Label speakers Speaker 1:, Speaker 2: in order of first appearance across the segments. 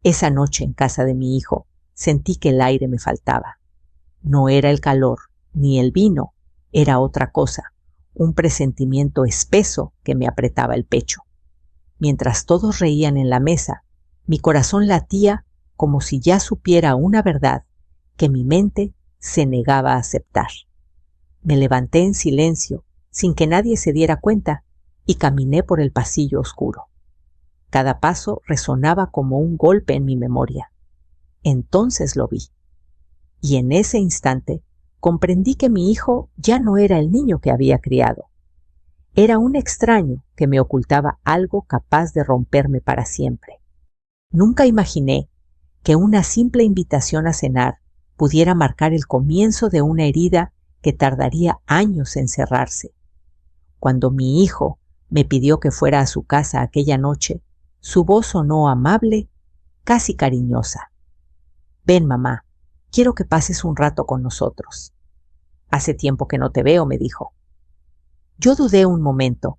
Speaker 1: Esa noche en casa de mi hijo sentí que el aire me faltaba. No era el calor ni el vino, era otra cosa, un presentimiento espeso que me apretaba el pecho. Mientras todos reían en la mesa, mi corazón latía como si ya supiera una verdad que mi mente se negaba a aceptar. Me levanté en silencio, sin que nadie se diera cuenta, y caminé por el pasillo oscuro. Cada paso resonaba como un golpe en mi memoria. Entonces lo vi. Y en ese instante comprendí que mi hijo ya no era el niño que había criado. Era un extraño que me ocultaba algo capaz de romperme para siempre. Nunca imaginé que una simple invitación a cenar pudiera marcar el comienzo de una herida que tardaría años en cerrarse. Cuando mi hijo me pidió que fuera a su casa aquella noche, su voz sonó amable, casi cariñosa. «Ven, mamá, quiero que pases un rato con nosotros». «Hace tiempo que no te veo», me dijo. Yo dudé un momento,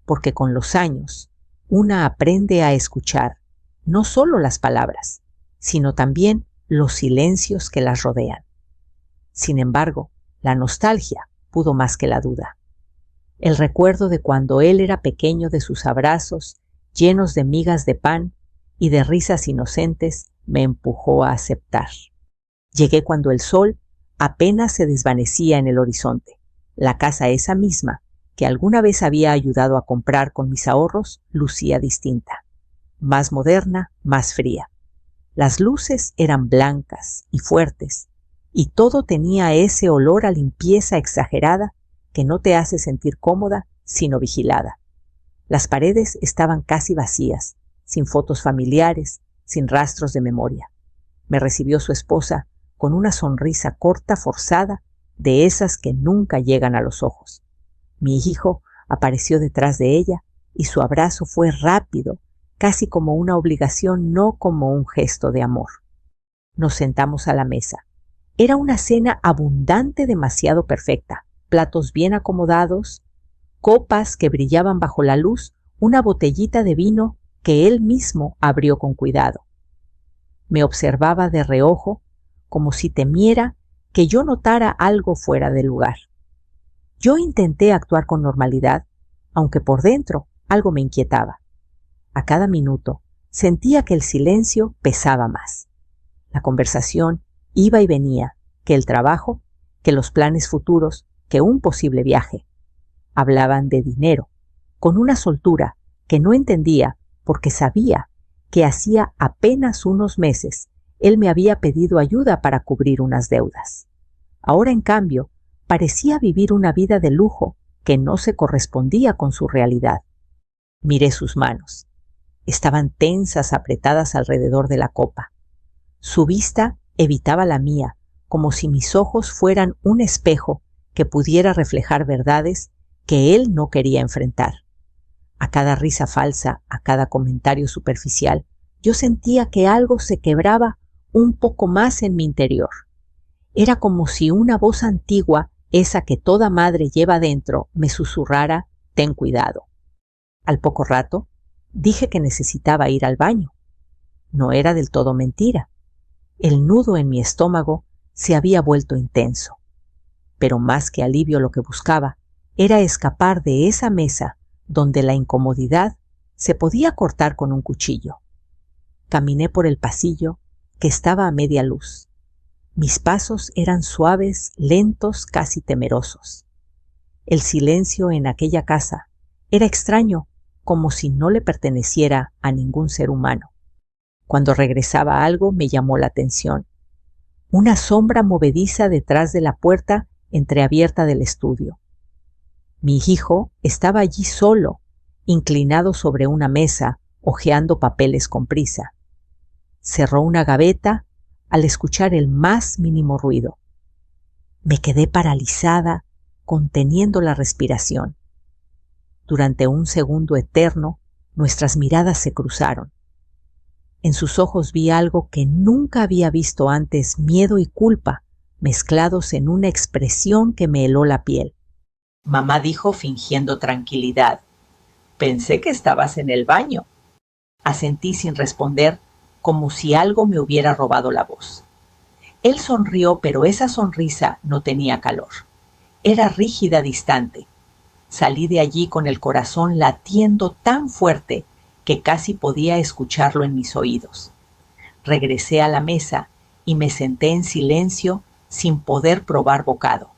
Speaker 1: porque con los años una aprende a escuchar no solo las palabras, sino también los silencios que las rodean. Sin embargo, la nostalgia pudo más que la duda. El recuerdo de cuando él era pequeño, de sus abrazos llenos de migas de pan y de risas inocentes, me empujó a aceptar. Llegué cuando el sol apenas se desvanecía en el horizonte. La casa esa misma, que alguna vez había ayudado a comprar con mis ahorros, lucía distinta. Más moderna, más fría. Las luces eran blancas y fuertes, y todo tenía ese olor a limpieza exagerada que no te hace sentir cómoda, sino vigilada. Las paredes estaban casi vacías, sin fotos familiares, sin rastros de memoria. Me recibió su esposa con una sonrisa corta, forzada, de esas que nunca llegan a los ojos. Mi hijo apareció detrás de ella y su abrazo fue rápido, casi como una obligación, no como un gesto de amor. Nos sentamos a la mesa. Era una cena abundante, demasiado perfecta. Platos bien acomodados, copas que brillaban bajo la luz, una botellita de vino que él mismo abrió con cuidado. Me observaba de reojo, como si temiera que yo notara algo fuera de lugar. Yo intenté actuar con normalidad, aunque por dentro algo me inquietaba. A cada minuto sentía que el silencio pesaba más. La conversación iba y venía, que el trabajo, que los planes futuros, que un posible viaje. Hablaban de dinero, con una soltura que no entendía porque sabía que hacía apenas unos meses él me había pedido ayuda para cubrir unas deudas. Ahora, en cambio, parecía vivir una vida de lujo que no se correspondía con su realidad. Miré sus manos. Estaban tensas, apretadas alrededor de la copa. Su vista evitaba la mía, como si mis ojos fueran un espejo que pudiera reflejar verdades que él no quería enfrentar. A cada risa falsa, a cada comentario superficial, yo sentía que algo se quebraba un poco más en mi interior. Era como si una voz antigua, esa que toda madre lleva dentro, me susurrara: «Ten cuidado». Al poco rato, dije que necesitaba ir al baño. No era del todo mentira. El nudo en mi estómago se había vuelto intenso. Pero más que alivio, lo que buscaba era escapar de esa mesa donde la incomodidad se podía cortar con un cuchillo. Caminé por el pasillo, que estaba a media luz. Mis pasos eran suaves, lentos, casi temerosos. El silencio en aquella casa era extraño, como si no le perteneciera a ningún ser humano. Cuando regresaba algo me llamó la atención. Una sombra movediza detrás de la puerta entreabierta del estudio. Mi hijo estaba allí solo, inclinado sobre una mesa, hojeando papeles con prisa. Cerró una gaveta al escuchar el más mínimo ruido. Me quedé paralizada, conteniendo la respiración. Durante un segundo eterno, nuestras miradas se cruzaron. En sus ojos vi algo que nunca había visto antes: miedo y culpa, mezclados en una expresión que me heló la piel. Mamá dijo fingiendo tranquilidad: «Pensé que estabas en el baño». Asentí sin responder, como si algo me hubiera robado la voz. Él sonrió, pero esa sonrisa no tenía calor. Era rígida, distante. Salí de allí con el corazón latiendo tan fuerte que casi podía escucharlo en mis oídos. Regresé a la mesa y me senté en silencio sin poder probar bocado.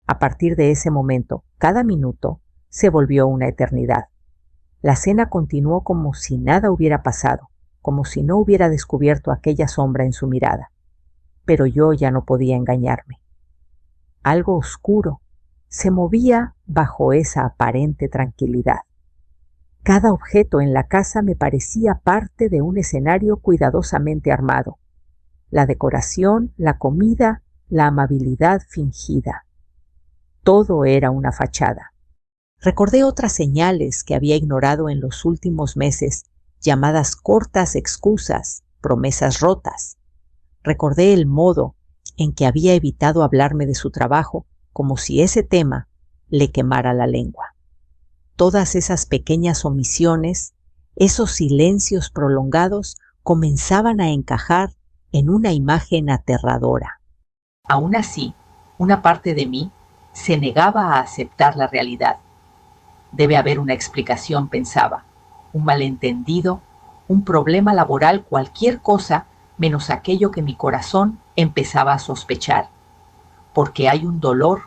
Speaker 1: A partir de ese momento, cada minuto se volvió una eternidad. La cena continuó como si nada hubiera pasado, como si no hubiera descubierto aquella sombra en su mirada. Pero yo ya no podía engañarme. Algo oscuro se movía bajo esa aparente tranquilidad. Cada objeto en la casa me parecía parte de un escenario cuidadosamente armado. La decoración, la comida, la amabilidad fingida. Todo era una fachada. Recordé otras señales que había ignorado en los últimos meses, llamadas cortas excusas, promesas rotas. Recordé el modo en que había evitado hablarme de su trabajo, como si ese tema le quemara la lengua. Todas esas pequeñas omisiones, esos silencios prolongados, comenzaban a encajar en una imagen aterradora. Aún así, una parte de mí se negaba a aceptar la realidad. Debe haber una explicación, pensaba, un malentendido, un problema laboral, cualquier cosa menos aquello que mi corazón empezaba a sospechar, porque hay un dolor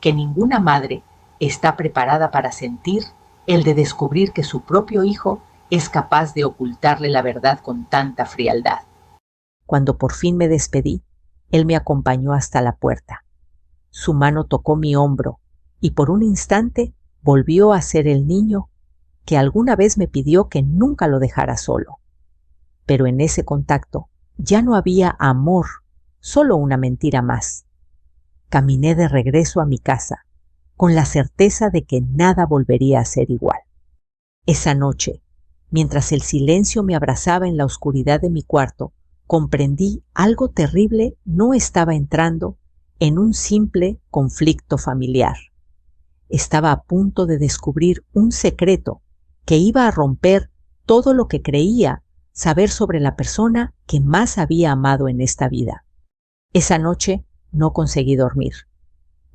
Speaker 1: que ninguna madre está preparada para sentir, el de descubrir que su propio hijo es capaz de ocultarle la verdad con tanta frialdad. Cuando por fin me despedí, él me acompañó hasta la puerta. Su mano tocó mi hombro y por un instante volvió a ser el niño que alguna vez me pidió que nunca lo dejara solo. Pero en ese contacto ya no había amor, solo una mentira más. Caminé de regreso a mi casa, con la certeza de que nada volvería a ser igual. Esa noche, mientras el silencio me abrazaba en la oscuridad de mi cuarto, comprendí algo terrible no estaba entrando en un simple conflicto familiar. Estaba a punto de descubrir un secreto que iba a romper todo lo que creía saber sobre la persona que más había amado en esta vida. Esa noche no conseguí dormir.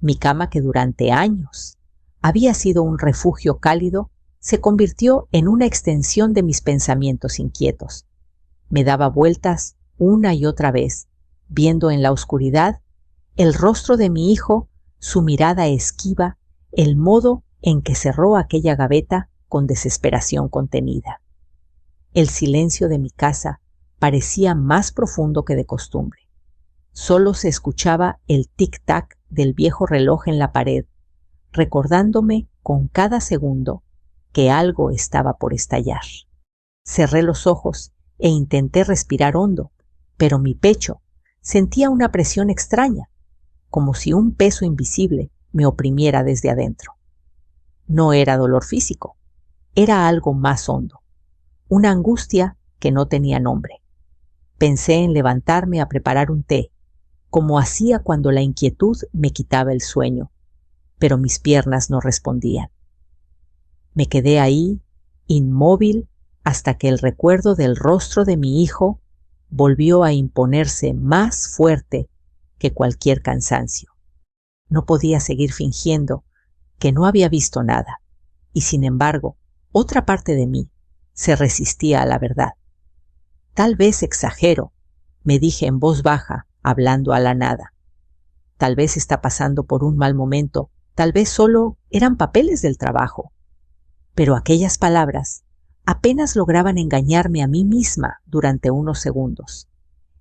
Speaker 1: Mi cama, que durante años había sido un refugio cálido, se convirtió en una extensión de mis pensamientos inquietos. Me daba vueltas una y otra vez, viendo en la oscuridad el rostro de mi hijo, su mirada esquiva, el modo en que cerró aquella gaveta con desesperación contenida. El silencio de mi casa parecía más profundo que de costumbre. Solo se escuchaba el tic-tac del viejo reloj en la pared, recordándome con cada segundo que algo estaba por estallar. Cerré los ojos e intenté respirar hondo, pero mi pecho sentía una presión extraña, como si un peso invisible me oprimiera desde adentro. No era dolor físico, era algo más hondo, una angustia que no tenía nombre. Pensé en levantarme a preparar un té, como hacía cuando la inquietud me quitaba el sueño, pero mis piernas no respondían. Me quedé ahí, inmóvil, hasta que el recuerdo del rostro de mi hijo volvió a imponerse más fuerte que cualquier cansancio. No podía seguir fingiendo que no había visto nada, y sin embargo, otra parte de mí se resistía a la verdad. Tal vez exagero, me dije en voz baja, hablando a la nada. Tal vez está pasando por un mal momento, tal vez solo eran papeles del trabajo. Pero aquellas palabras apenas lograban engañarme a mí misma durante unos segundos.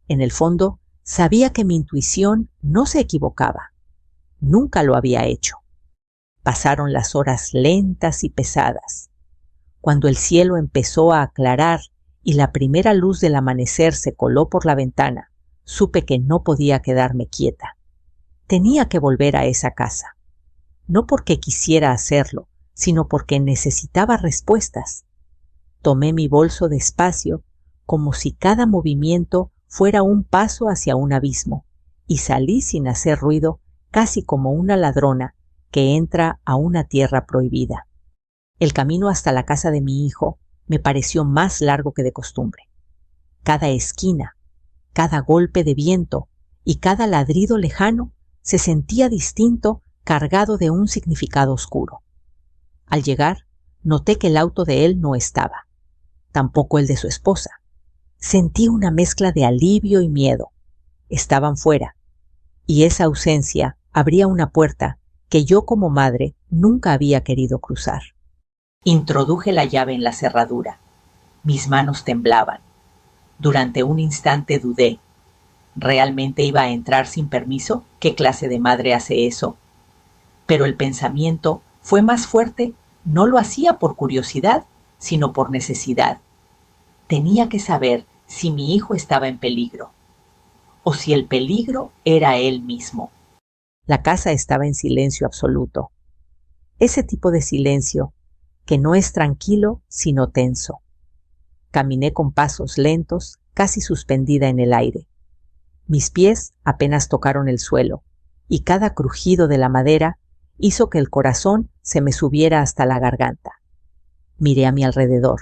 Speaker 1: En el fondo, sabía que mi intuición no se equivocaba. Nunca lo había hecho. Pasaron las horas lentas y pesadas. Cuando el cielo empezó a aclarar y la primera luz del amanecer se coló por la ventana, supe que no podía quedarme quieta. Tenía que volver a esa casa. No porque quisiera hacerlo, sino porque necesitaba respuestas. Tomé mi bolso despacio, como si cada movimiento fuera un paso hacia un abismo, y salí sin hacer ruido, casi como una ladrona que entra a una tierra prohibida. El camino hasta la casa de mi hijo me pareció más largo que de costumbre. Cada esquina, cada golpe de viento y cada ladrido lejano se sentía distinto, cargado de un significado oscuro. Al llegar, noté que el auto de él no estaba, tampoco el de su esposa. Sentí una mezcla de alivio y miedo. Estaban fuera, y esa ausencia abría una puerta que yo como madre nunca había querido cruzar. Introduje la llave en la cerradura. Mis manos temblaban. Durante un instante dudé. ¿Realmente iba a entrar sin permiso? ¿Qué clase de madre hace eso? Pero el pensamiento fue más fuerte. No lo hacía por curiosidad, sino por necesidad. Tenía que saber si mi hijo estaba en peligro, o si el peligro era él mismo. La casa estaba en silencio absoluto. Ese tipo de silencio que no es tranquilo, sino tenso. Caminé con pasos lentos, casi suspendida en el aire. Mis pies apenas tocaron el suelo, y cada crujido de la madera hizo que el corazón se me subiera hasta la garganta. Miré a mi alrededor.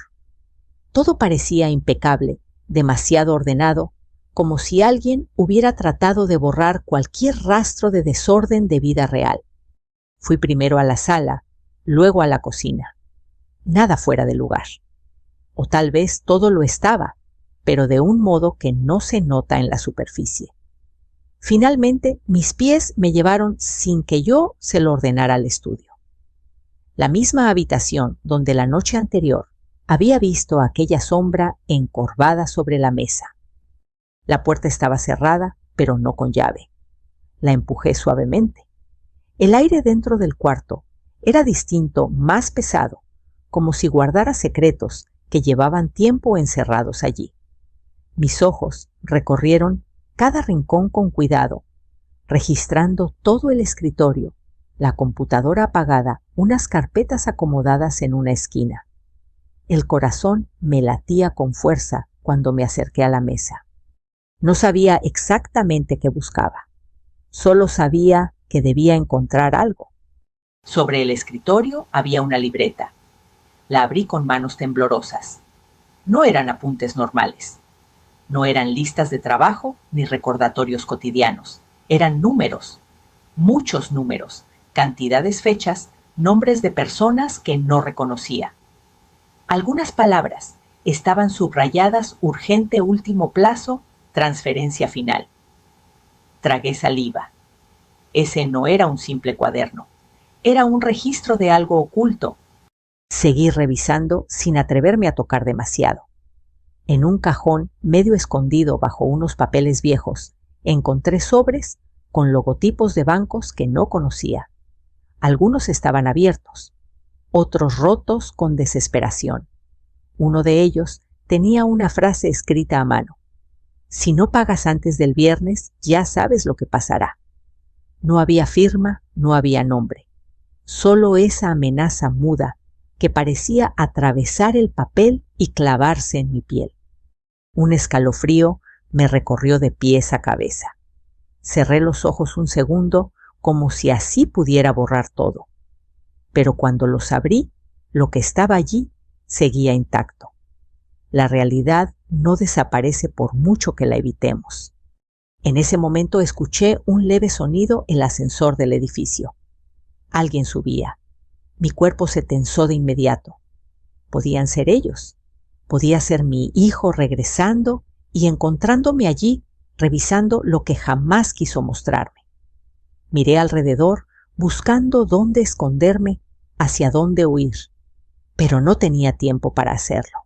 Speaker 1: Todo parecía impecable, demasiado ordenado, como si alguien hubiera tratado de borrar cualquier rastro de desorden de vida real. Fui primero a la sala, luego a la cocina. Nada fuera de lugar. O tal vez todo lo estaba, pero de un modo que no se nota en la superficie. Finalmente, mis pies me llevaron sin que yo se lo ordenara al estudio. La misma habitación donde la noche anterior había visto aquella sombra encorvada sobre la mesa. La puerta estaba cerrada, pero no con llave. La empujé suavemente. El aire dentro del cuarto era distinto, más pesado, como si guardara secretos que llevaban tiempo encerrados allí. Mis ojos recorrieron cada rincón con cuidado, registrando todo el escritorio, la computadora apagada, unas carpetas acomodadas en una esquina. El corazón me latía con fuerza cuando me acerqué a la mesa. No sabía exactamente qué buscaba. Solo sabía que debía encontrar algo. Sobre el escritorio había una libreta. La abrí con manos temblorosas. No eran apuntes normales. No eran listas de trabajo ni recordatorios cotidianos. Eran números. Muchos números. Cantidades fechas. Nombres de personas que no reconocía. Algunas palabras estaban subrayadas: urgente último plazo, transferencia final. Tragué saliva. Ese no era un simple cuaderno. Era un registro de algo oculto. Seguí revisando sin atreverme a tocar demasiado. En un cajón medio escondido bajo unos papeles viejos, encontré sobres con logotipos de bancos que no conocía. Algunos estaban abiertos, otros rotos con desesperación. Uno de ellos tenía una frase escrita a mano: si no pagas antes del viernes, ya sabes lo que pasará. No había firma, no había nombre. Solo esa amenaza muda que parecía atravesar el papel y clavarse en mi piel. Un escalofrío me recorrió de pies a cabeza. Cerré los ojos un segundo, como si así pudiera borrar todo. Pero cuando los abrí, lo que estaba allí seguía intacto. La realidad no desaparece por mucho que la evitemos. En ese momento escuché un leve sonido en el ascensor del edificio. Alguien subía. Mi cuerpo se tensó de inmediato. Podían ser ellos. Podía ser mi hijo regresando y encontrándome allí, revisando lo que jamás quiso mostrarme. Miré alrededor, buscando dónde esconderme, hacia dónde huir, pero no tenía tiempo para hacerlo.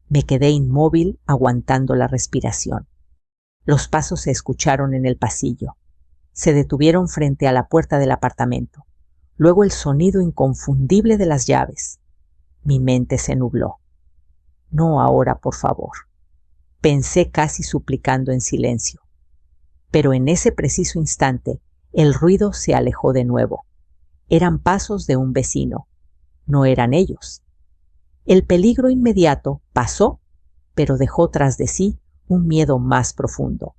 Speaker 1: Me quedé inmóvil, aguantando la respiración. Los pasos se escucharon en el pasillo. Se detuvieron frente a la puerta del apartamento. Luego el sonido inconfundible de las llaves. Mi mente se nubló. No ahora, por favor. Pensé casi suplicando en silencio. Pero en ese preciso instante, el ruido se alejó de nuevo. Eran pasos de un vecino. No eran ellos. El peligro inmediato pasó, pero dejó tras de sí un miedo más profundo.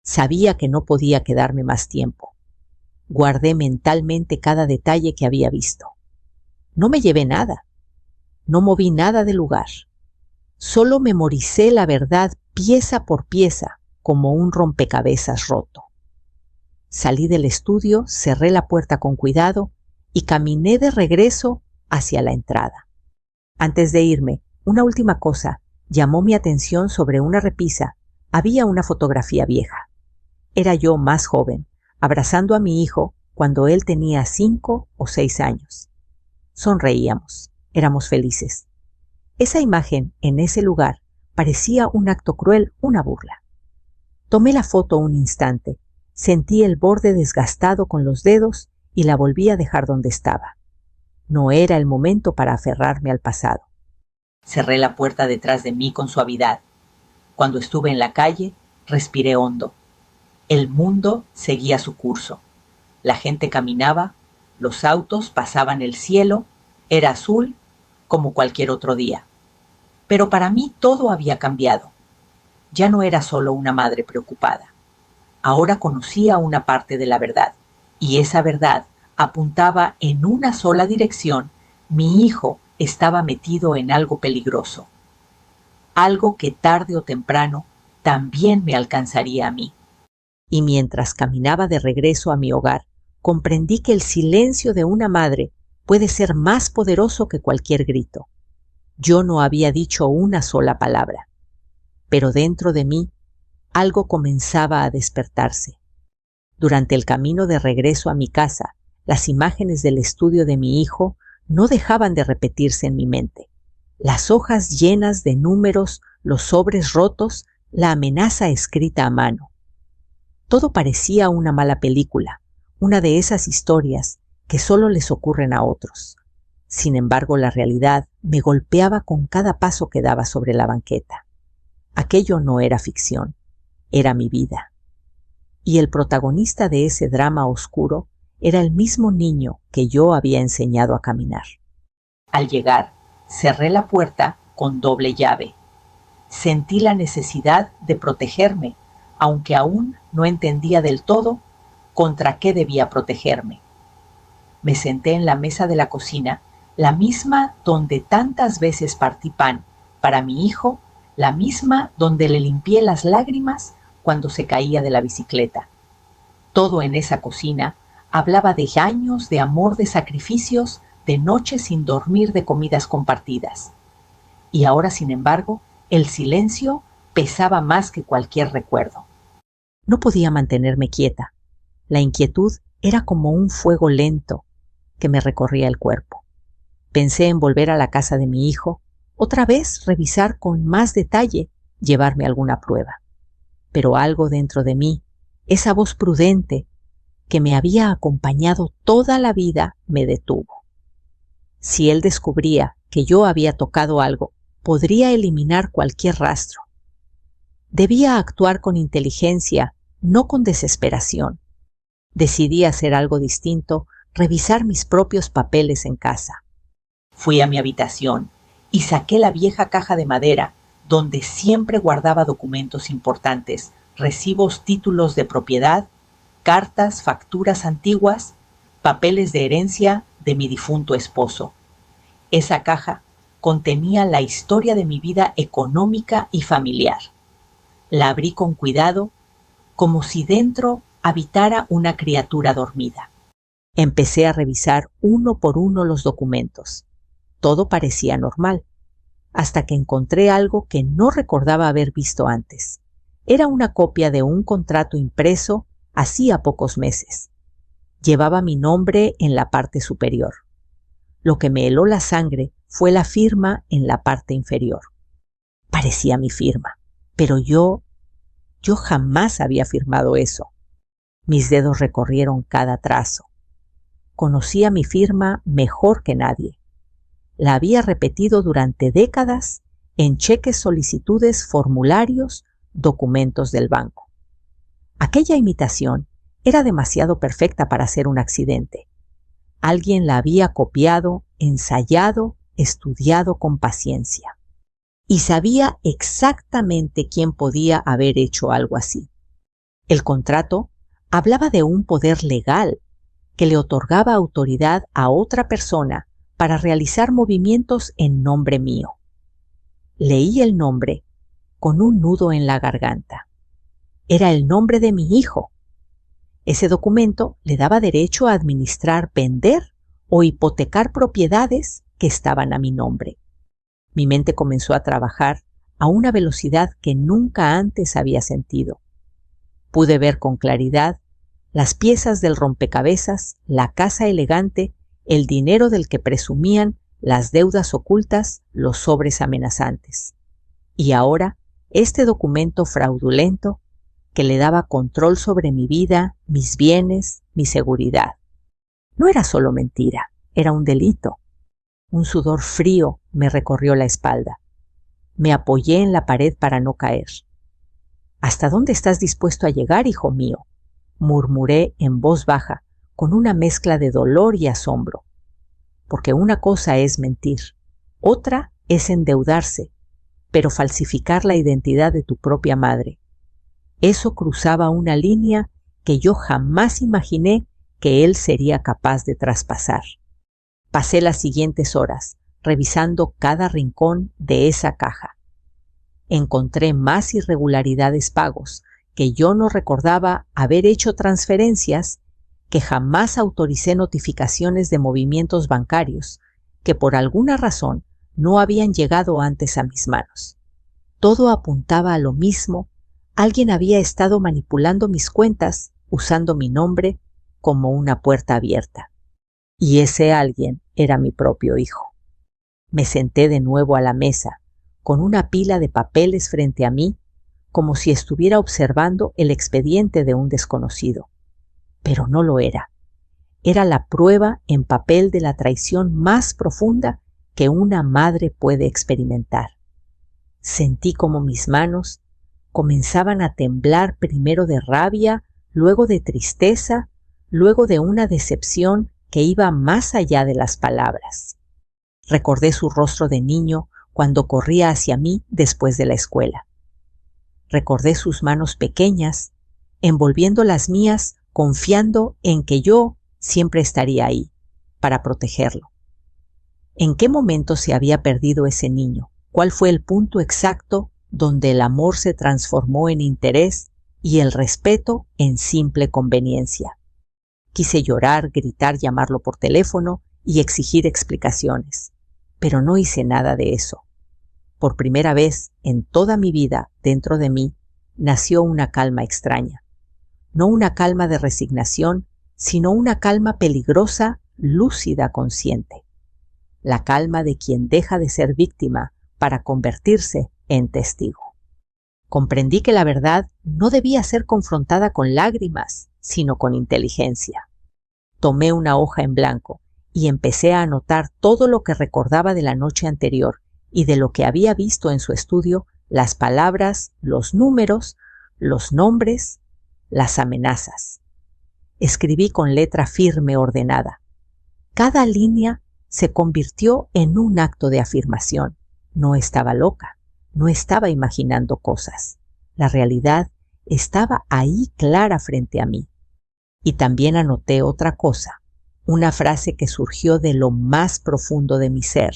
Speaker 1: Sabía que no podía quedarme más tiempo. Guardé mentalmente cada detalle que había visto. No me llevé nada. No moví nada del lugar. Solo memoricé la verdad pieza por pieza, como un rompecabezas roto. Salí del estudio, cerré la puerta con cuidado y caminé de regreso hacia la entrada. Antes de irme, una última cosa llamó mi atención. Sobre una repisa había una fotografía vieja. Era yo más joven, abrazando a mi hijo cuando él tenía 5 o 6 años. Sonreíamos, éramos felices. Esa imagen en ese lugar parecía un acto cruel, una burla. Tomé la foto un instante, sentí el borde desgastado con los dedos y la volví a dejar donde estaba. No era el momento para aferrarme al pasado. Cerré la puerta detrás de mí con suavidad. Cuando estuve en la calle, respiré hondo. El mundo seguía su curso. La gente caminaba, los autos pasaban el cielo, era azul como cualquier otro día. Pero para mí todo había cambiado. Ya no era solo una madre preocupada. Ahora conocía una parte de la verdad, y esa verdad apuntaba en una sola dirección. Mi hijo estaba metido en algo peligroso. Algo que tarde o temprano también me alcanzaría a mí. Y mientras caminaba de regreso a mi hogar, comprendí que el silencio de una madre puede ser más poderoso que cualquier grito. Yo no había dicho una sola palabra, pero dentro de mí algo comenzaba a despertarse. Durante el camino de regreso a mi casa, las imágenes del estudio de mi hijo no dejaban de repetirse en mi mente. Las hojas llenas de números, los sobres rotos, la amenaza escrita a mano. Todo parecía una mala película, una de esas historias que solo les ocurren a otros. Sin embargo, la realidad me golpeaba con cada paso que daba sobre la banqueta. Aquello no era ficción, era mi vida. Y el protagonista de ese drama oscuro era el mismo niño que yo había enseñado a caminar. Al llegar, cerré la puerta con doble llave. Sentí la necesidad de protegerme, aunque aún no entendía del todo contra qué debía protegerme. Me senté en la mesa de la cocina, la misma donde tantas veces partí pan para mi hijo, la misma donde le limpié las lágrimas cuando se caía de la bicicleta. Todo en esa cocina hablaba de años de amor, de sacrificios, de noches sin dormir, de comidas compartidas. Y ahora, sin embargo, el silencio pesaba más que cualquier recuerdo. No podía mantenerme quieta. La inquietud era como un fuego lento que me recorría el cuerpo. Pensé en volver a la casa de mi hijo, otra vez revisar con más detalle, llevarme alguna prueba. Pero algo dentro de mí, esa voz prudente que me había acompañado toda la vida, me detuvo. Si él descubría que yo había tocado algo, podría eliminar cualquier rastro. Debía actuar con inteligencia, no con desesperación. Decidí hacer algo distinto, revisar mis propios papeles en casa. Fui a mi habitación y saqué la vieja caja de madera donde siempre guardaba documentos importantes, recibos, títulos de propiedad, cartas, facturas antiguas, papeles de herencia de mi difunto esposo. Esa caja contenía la historia de mi vida económica y familiar. La abrí con cuidado, como si dentro habitara una criatura dormida. Empecé a revisar uno por uno los documentos. Todo parecía normal, hasta que encontré algo que no recordaba haber visto antes. Era una copia de un contrato impreso hacía pocos meses. Llevaba mi nombre en la parte superior. Lo que me heló la sangre fue la firma en la parte inferior. Parecía mi firma, pero yo jamás había firmado eso. Mis dedos recorrieron cada trazo. Conocía mi firma mejor que nadie. La había repetido durante décadas en cheques, solicitudes, formularios, documentos del banco. Aquella imitación era demasiado perfecta para ser un accidente. Alguien la había copiado, ensayado, estudiado con paciencia. Y sabía exactamente quién podía haber hecho algo así. El contrato hablaba de un poder legal que le otorgaba autoridad a otra persona para realizar movimientos en nombre mío. Leí el nombre con un nudo en la garganta. Era el nombre de mi hijo. Ese documento le daba derecho a administrar, vender o hipotecar propiedades que estaban a mi nombre. Mi mente comenzó a trabajar a una velocidad que nunca antes había sentido. Pude ver con claridad las piezas del rompecabezas, la casa elegante, el dinero del que presumían, las deudas ocultas, los sobres amenazantes. Y ahora, este documento fraudulento que le daba control sobre mi vida, mis bienes, mi seguridad. No era solo mentira, era un delito. Un sudor frío me recorrió la espalda. Me apoyé en la pared para no caer. ¿Hasta dónde estás dispuesto a llegar, hijo mío?, murmuré en voz baja, con una mezcla de dolor y asombro. Porque una cosa es mentir, otra es endeudarse, pero falsificar la identidad de tu propia madre. Eso cruzaba una línea que yo jamás imaginé que él sería capaz de traspasar. Pasé las siguientes horas revisando cada rincón de esa caja. Encontré más irregularidades pagos, que yo no recordaba haber hecho transferencias, que jamás autoricé notificaciones de movimientos bancarios, que por alguna razón no habían llegado antes a mis manos. Todo apuntaba a lo mismo. Alguien había estado manipulando mis cuentas usando mi nombre como una puerta abierta. Y ese alguien era mi propio hijo. Me senté de nuevo a la mesa, con una pila de papeles frente a mí, como si estuviera observando el expediente de un desconocido. Pero no lo era. Era la prueba en papel de la traición más profunda que una madre puede experimentar. Sentí como mis manos comenzaban a temblar, primero de rabia, luego de tristeza, luego de una decepción que iba más allá de las palabras. Recordé su rostro de niño cuando corría hacia mí después de la escuela. Recordé sus manos pequeñas, envolviendo las mías, confiando en que yo siempre estaría ahí, para protegerlo. ¿En qué momento se había perdido ese niño? ¿Cuál fue el punto exacto donde el amor se transformó en interés y el respeto en simple conveniencia? Quise llorar, gritar, llamarlo por teléfono y exigir explicaciones, pero no hice nada de eso. Por primera vez en toda mi vida, dentro de mí, nació una calma extraña. No una calma de resignación, sino una calma peligrosa, lúcida, consciente. La calma de quien deja de ser víctima para convertirse en testigo. Comprendí que la verdad no debía ser confrontada con lágrimas, sino con inteligencia. Tomé una hoja en blanco y empecé a anotar todo lo que recordaba de la noche anterior y de lo que había visto en su estudio, las palabras, los números, los nombres, las amenazas. Escribí con letra firme, ordenada. Cada línea se convirtió en un acto de afirmación. No estaba loca, no estaba imaginando cosas. La realidad estaba ahí clara frente a mí. Y también anoté otra cosa, una frase que surgió de lo más profundo de mi ser.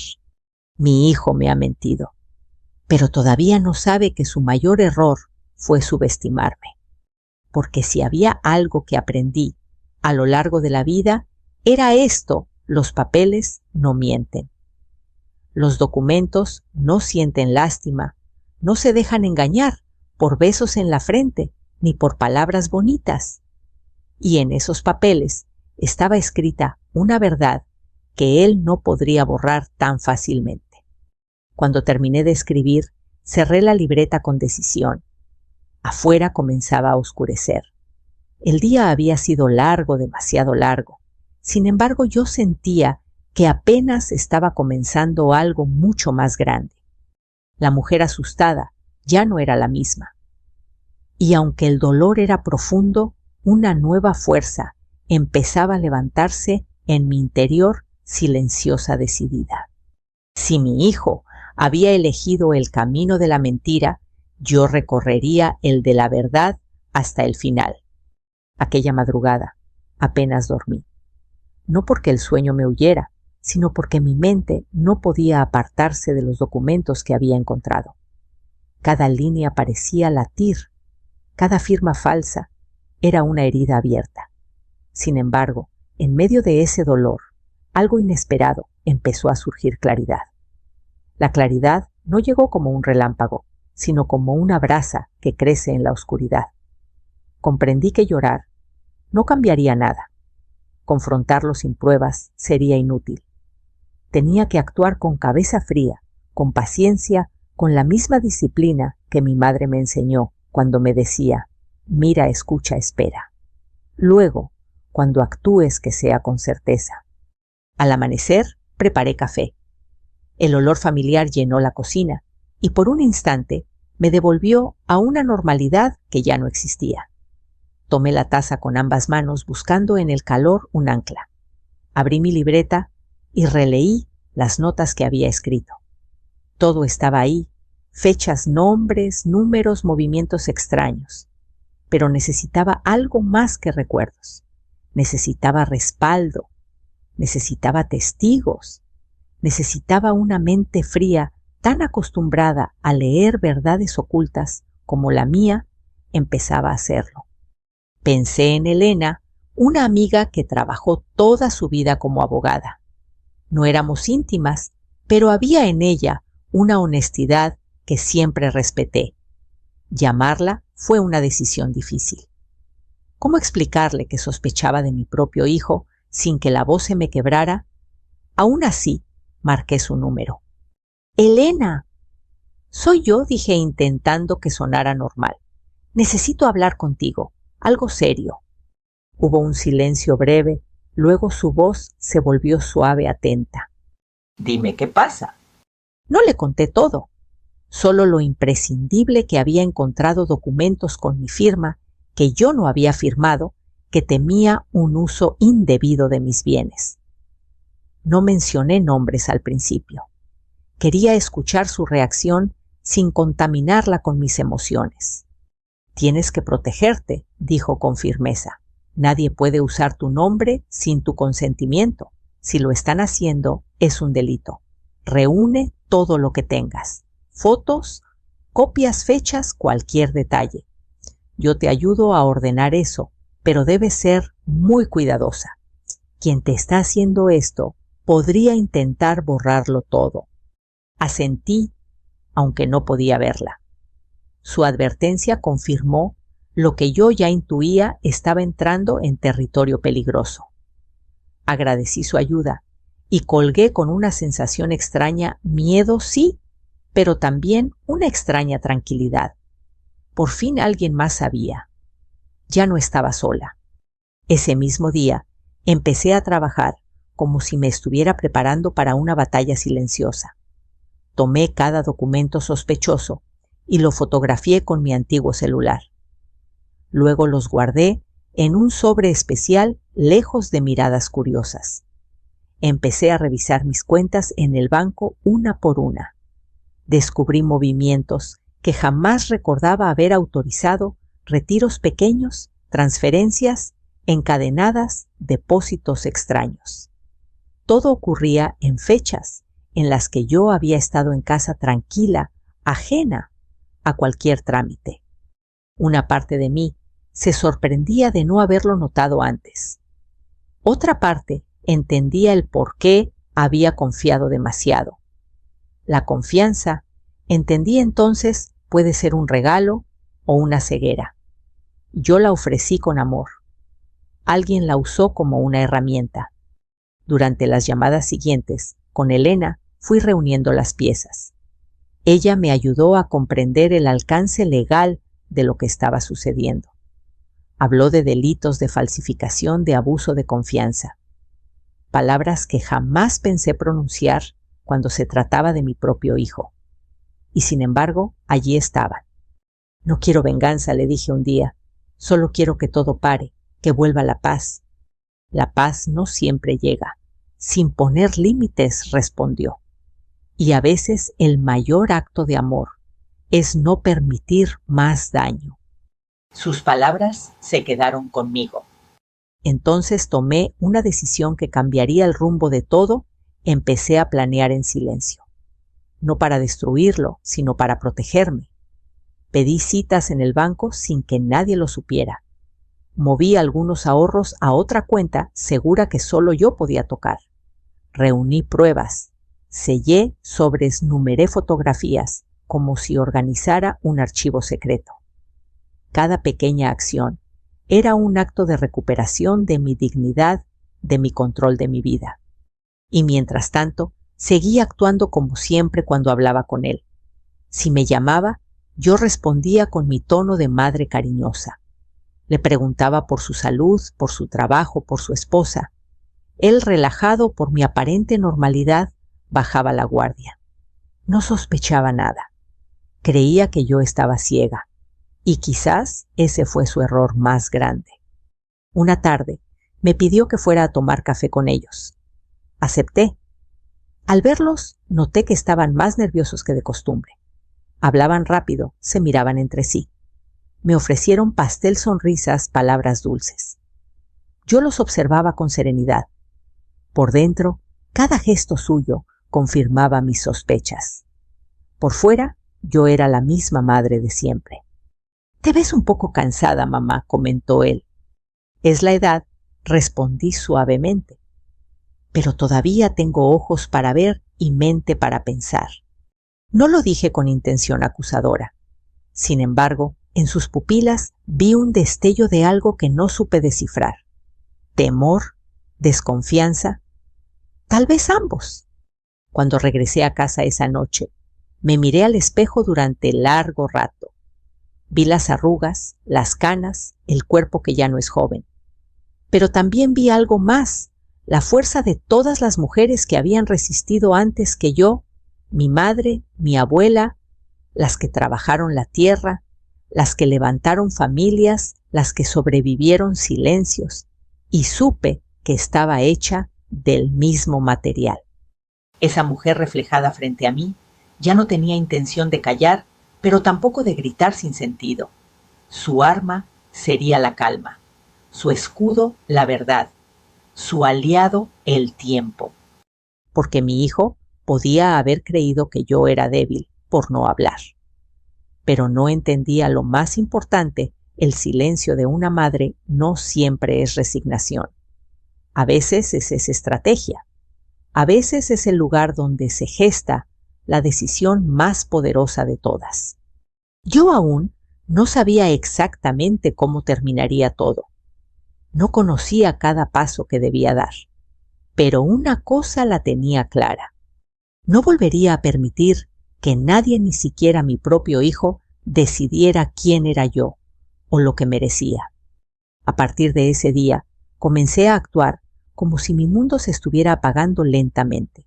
Speaker 1: Mi hijo me ha mentido, pero todavía no sabe que su mayor error fue subestimarme. Porque si había algo que aprendí a lo largo de la vida, era esto: los papeles no mienten. Los documentos no sienten lástima, no se dejan engañar por besos en la frente ni por palabras bonitas. Y en esos papeles estaba escrita una verdad que él no podría borrar tan fácilmente. Cuando terminé de escribir, cerré la libreta con decisión. Afuera comenzaba a oscurecer. El día había sido largo, demasiado largo. Sin embargo, yo sentía que apenas estaba comenzando algo mucho más grande. La mujer asustada ya no era la misma. Y aunque el dolor era profundo, una nueva fuerza empezaba a levantarse en mi interior, silenciosa, decidida. Si mi hijo había elegido el camino de la mentira, yo recorrería el de la verdad hasta el final. Aquella madrugada apenas dormí. No porque el sueño me huyera, sino porque mi mente no podía apartarse de los documentos que había encontrado. Cada línea parecía latir, cada firma falsa era una herida abierta. Sin embargo, en medio de ese dolor, algo inesperado empezó a surgir claridad. La claridad no llegó como un relámpago, sino como una brasa que crece en la oscuridad. Comprendí que llorar no cambiaría nada. Confrontarlo sin pruebas sería inútil. Tenía que actuar con cabeza fría, con paciencia, con la misma disciplina que mi madre me enseñó cuando me decía: mira, escucha, espera. Luego, cuando actúes, que sea con certeza. Al amanecer, preparé café. El olor familiar llenó la cocina y por un instante me devolvió a una normalidad que ya no existía. Tomé la taza con ambas manos buscando en el calor un ancla. Abrí mi libreta y releí las notas que había escrito. Todo estaba ahí, fechas, nombres, números, movimientos extraños. Pero necesitaba algo más que recuerdos. Necesitaba respaldo. Necesitaba testigos. Necesitaba una mente fría tan acostumbrada a leer verdades ocultas como la mía empezaba a hacerlo. Pensé en Elena, una amiga que trabajó toda su vida como abogada. No éramos íntimas, pero había en ella una honestidad que siempre respeté. Llamarla fue una decisión difícil. ¿Cómo explicarle que sospechaba de mi propio hijo sin que la voz se me quebrara? Aún así, marqué su número. «Elena». «Soy yo», dije intentando que sonara normal. «Necesito hablar contigo, algo serio». Hubo un silencio breve, luego su voz se volvió suave, atenta. «Dime qué pasa». No le conté todo, solo lo imprescindible que había encontrado documentos con mi firma que yo no había firmado, que temía un uso indebido de mis bienes. No mencioné nombres al principio. Quería escuchar su reacción sin contaminarla con mis emociones. «Tienes que protegerte», dijo con firmeza. «Nadie puede usar tu nombre sin tu consentimiento. Si lo están haciendo, es un delito. Reúne todo lo que tengas. Fotos, copias, fechas, cualquier detalle. Yo te ayudo a ordenar eso, pero debes ser muy cuidadosa. Quien te está haciendo esto podría intentar borrarlo todo». Asentí, aunque no podía verla. Su advertencia confirmó lo que yo ya intuía: estaba entrando en territorio peligroso. Agradecí su ayuda y colgué con una sensación extraña, miedo sí, pero también una extraña tranquilidad. Por fin alguien más sabía. Ya no estaba sola. Ese mismo día empecé a trabajar como si me estuviera preparando para una batalla silenciosa. Tomé cada documento sospechoso y lo fotografié con mi antiguo celular. Luego los guardé en un sobre especial lejos de miradas curiosas. Empecé a revisar mis cuentas en el banco una por una. Descubrí movimientos que jamás recordaba haber autorizado: retiros pequeños, transferencias, encadenadas, depósitos extraños. Todo ocurría en fechas en las que yo había estado en casa tranquila, ajena a cualquier trámite. Una parte de mí se sorprendía de no haberlo notado antes. Otra parte entendía el por qué había confiado demasiado. La confianza, entendí entonces, puede ser un regalo o una ceguera. Yo la ofrecí con amor. Alguien la usó como una herramienta. Durante las llamadas siguientes, con Elena, fui reuniendo las piezas. Ella me ayudó a comprender el alcance legal de lo que estaba sucediendo. Habló de delitos de falsificación, de abuso de confianza. Palabras que jamás pensé pronunciar cuando se trataba de mi propio hijo. Y sin embargo, allí estaban. «No quiero venganza», le dije un día. «Solo quiero que todo pare, que vuelva la paz». «La paz no siempre llega». «Sin poner límites», respondió. «Y a veces el mayor acto de amor es no permitir más daño». Sus palabras se quedaron conmigo. Entonces tomé una decisión que cambiaría el rumbo de todo empecé a planear en silencio. No para destruirlo, sino para protegerme. Pedí citas en el banco sin que nadie lo supiera. Moví algunos ahorros a otra cuenta segura que solo yo podía tocar. Reuní pruebas. Sellé, sobresnumeré fotografías, como si organizara un archivo secreto. Cada pequeña acción era un acto de recuperación de mi dignidad, de mi control de mi vida. Y mientras tanto, seguí actuando como siempre cuando hablaba con él. Si me llamaba, yo respondía con mi tono de madre cariñosa. Le preguntaba por su salud, por su trabajo, por su esposa. Él, relajado por mi aparente normalidad, bajaba la guardia. No sospechaba nada. Creía que yo estaba ciega. Y quizás ese fue su error más grande. Una tarde me pidió que fuera a tomar café con ellos. Acepté. Al verlos, noté que estaban más nerviosos que de costumbre. Hablaban rápido, se miraban entre sí. Me ofrecieron pastel, sonrisas, palabras dulces. Yo los observaba con serenidad. Por dentro, cada gesto suyo confirmaba mis sospechas. Por fuera, yo era la misma madre de siempre. «Te ves un poco cansada, mamá», comentó él. «Es la edad», respondí suavemente. «Pero todavía tengo ojos para ver y mente para pensar». No lo dije con intención acusadora. Sin embargo, en sus pupilas vi un destello de algo que no supe descifrar. Temor, desconfianza, tal vez ambos. Cuando regresé a casa esa noche, me miré al espejo durante largo rato. Vi las arrugas, las canas, el cuerpo que ya no es joven. Pero también vi algo más, la fuerza de todas las mujeres que habían resistido antes que yo, mi madre, mi abuela, las que trabajaron la tierra, las que levantaron familias, las que sobrevivieron silencios, y supe que estaba hecha del mismo material. Esa mujer reflejada frente a mí ya no tenía intención de callar, pero tampoco de gritar sin sentido. Su arma sería la calma, su escudo la verdad, su aliado el tiempo. Porque mi hijo podía haber creído que yo era débil por no hablar. Pero no entendía lo más importante: el silencio de una madre no siempre es resignación. A veces es estrategia. A veces es el lugar donde se gesta la decisión más poderosa de todas. Yo aún no sabía exactamente cómo terminaría todo. No conocía cada paso que debía dar. Pero una cosa la tenía clara. No volvería a permitir que nadie, ni siquiera mi propio hijo, decidiera quién era yo o lo que merecía. A partir de ese día, comencé a actuar como si mi mundo se estuviera apagando lentamente.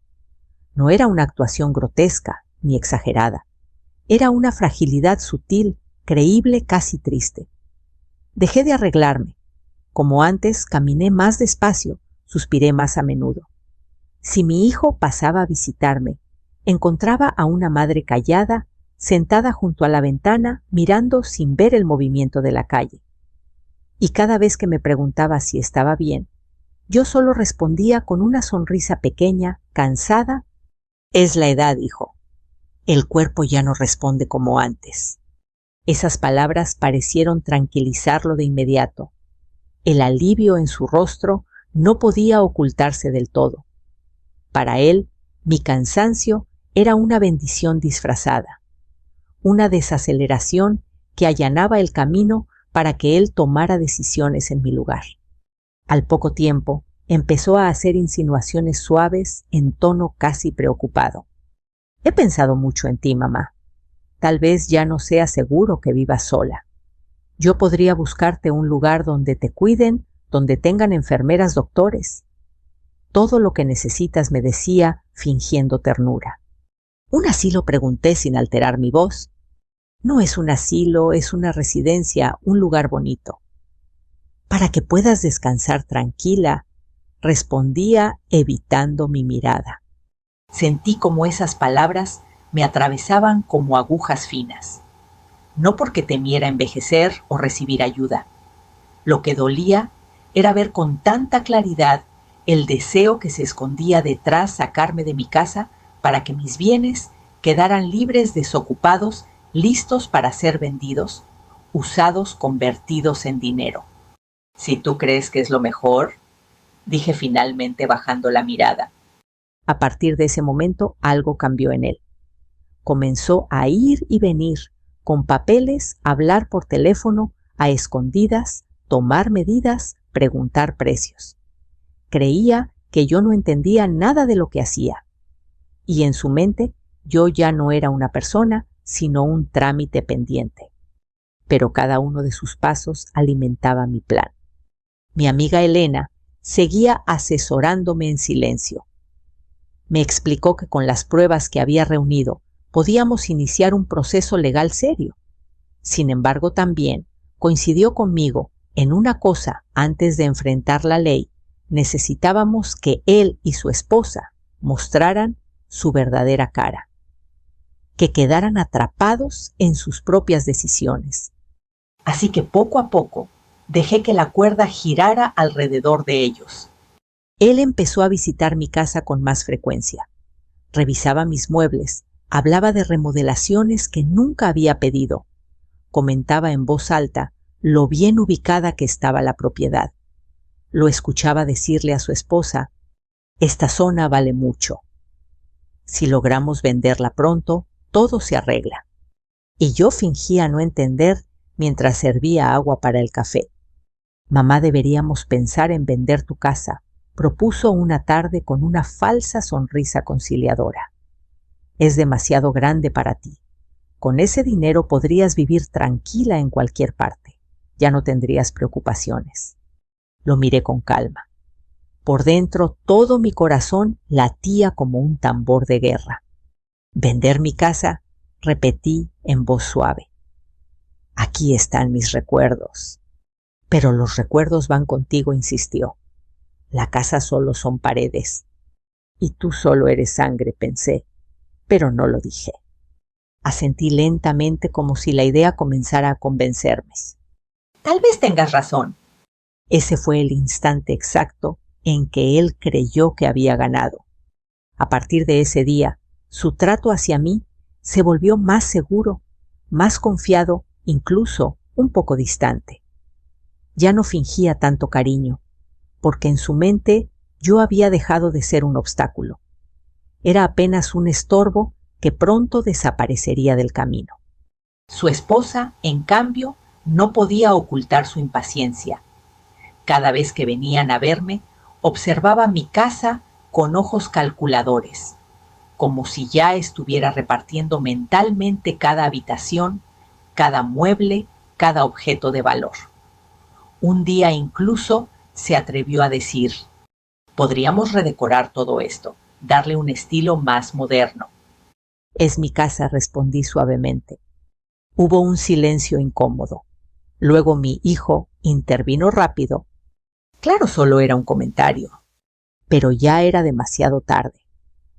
Speaker 1: No era una actuación grotesca ni exagerada. Era una fragilidad sutil, creíble, casi triste. Dejé de arreglarme. Como antes, caminé más despacio, suspiré más a menudo. Si mi hijo pasaba a visitarme, encontraba a una madre callada, sentada junto a la ventana, mirando sin ver el movimiento de la calle. Y cada vez que me preguntaba si estaba bien, yo solo respondía con una sonrisa pequeña, cansada: «Es la edad, hijo. El cuerpo ya no responde como antes». Esas palabras parecieron tranquilizarlo de inmediato. El alivio en su rostro no podía ocultarse del todo. Para él, mi cansancio era una bendición disfrazada, una desaceleración que allanaba el camino para que él tomara decisiones en mi lugar. Al poco tiempo, empezó a hacer insinuaciones suaves en tono casi preocupado. «He pensado mucho en ti, mamá. Tal vez ya no sea seguro que vivas sola. Yo podría buscarte un lugar donde te cuiden, donde tengan enfermeras, doctores. Todo lo que necesitas», me decía, fingiendo ternura. «¿Un asilo?», pregunté sin alterar mi voz. «No es un asilo, es una residencia, un lugar bonito». «Para que puedas descansar tranquila», respondía, evitando mi mirada. Sentí como esas palabras me atravesaban como agujas finas. No porque temiera envejecer o recibir ayuda. Lo que dolía era ver con tanta claridad el deseo que se escondía detrás sacarme de mi casa para que mis bienes quedaran libres, desocupados, listos para ser vendidos, usados, convertidos en dinero. Si tú crees que es lo mejor, dije finalmente bajando la mirada. A partir de ese momento algo cambió en él. Comenzó a ir y venir, con papeles, hablar por teléfono, a escondidas, tomar medidas, preguntar precios. Creía que yo no entendía nada de lo que hacía. Y en su mente yo ya no era una persona, sino un trámite pendiente. Pero cada uno de sus pasos alimentaba mi plan. Mi amiga Elena seguía asesorándome en silencio. Me explicó que con las pruebas que había reunido podíamos iniciar un proceso legal serio. Sin embargo, también coincidió conmigo en una cosa: antes de enfrentar la ley, necesitábamos que él y su esposa mostraran su verdadera cara, que quedaran atrapados en sus propias decisiones. Así que poco a poco dejé que la cuerda girara alrededor de ellos. Él empezó a visitar mi casa con más frecuencia. Revisaba mis muebles, hablaba de remodelaciones que nunca había pedido. Comentaba en voz alta lo bien ubicada que estaba la propiedad. Lo escuchaba decirle a su esposa: «Esta zona vale mucho. Si logramos venderla pronto, todo se arregla». Y yo fingía no entender mientras servía agua para el café. «Mamá, deberíamos pensar en vender tu casa», propuso una tarde con una falsa sonrisa conciliadora. «Es demasiado grande para ti. Con ese dinero podrías vivir tranquila en cualquier parte. Ya no tendrías preocupaciones». Lo miré con calma. Por dentro todo mi corazón latía como un tambor de guerra. «¿Vender mi casa?», repetí en voz suave. «Aquí están mis recuerdos». «Pero los recuerdos van contigo», insistió. «La casa solo son paredes. Y tú solo eres sangre», pensé, pero no lo dije. Asentí lentamente, como si la idea comenzara a convencerme. «Tal vez tengas razón». Ese fue el instante exacto en que él creyó que había ganado. A partir de ese día, su trato hacia mí se volvió más seguro, más confiado, incluso un poco distante. Ya no fingía tanto cariño, porque en su mente yo había dejado de ser un obstáculo. Era apenas un estorbo que pronto desaparecería del camino. Su esposa, en cambio, no podía ocultar su impaciencia. Cada vez que venían a verme, observaba mi casa con ojos calculadores, como si ya estuviera repartiendo mentalmente cada habitación, cada mueble, cada objeto de valor. Un día incluso se atrevió a decir: «Podríamos redecorar todo esto, darle un estilo más moderno». «Es mi casa», respondí suavemente. Hubo un silencio incómodo. Luego mi hijo intervino rápido. Claro, solo era un comentario. Pero ya era demasiado tarde.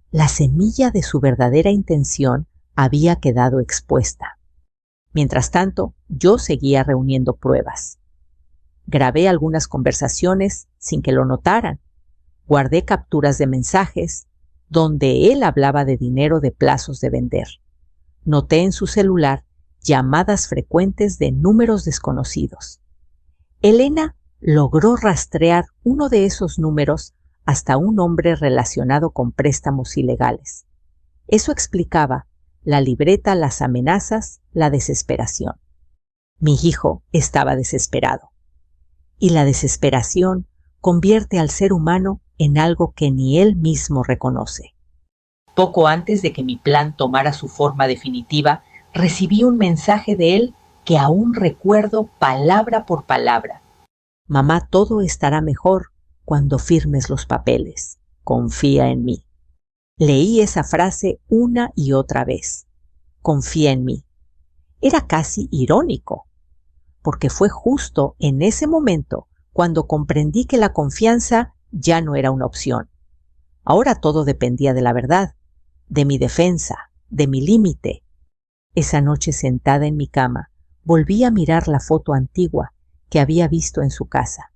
Speaker 1: La semilla de su verdadera intención había quedado expuesta. Mientras tanto, yo seguía reuniendo pruebas. Grabé algunas conversaciones sin que lo notaran. Guardé capturas de mensajes donde él hablaba de dinero, de plazos de vender. Noté en su celular llamadas frecuentes de números desconocidos. Elena logró rastrear uno de esos números hasta un hombre relacionado con préstamos ilegales. Eso explicaba la libreta, las amenazas, la desesperación. Mi hijo estaba desesperado. Y la desesperación convierte al ser humano en algo que ni él mismo reconoce. Poco antes de que mi plan tomara su forma definitiva, recibí un mensaje de él que aún recuerdo palabra por palabra. «Mamá, todo estará mejor cuando firmes los papeles. Confía en mí». Leí esa frase una y otra vez. «Confía en mí». Era casi irónico, porque fue justo en ese momento cuando comprendí que la confianza ya no era una opción. Ahora todo dependía de la verdad, de mi defensa, de mi límite. Esa noche, sentada en mi cama, volví a mirar la foto antigua que había visto en su casa.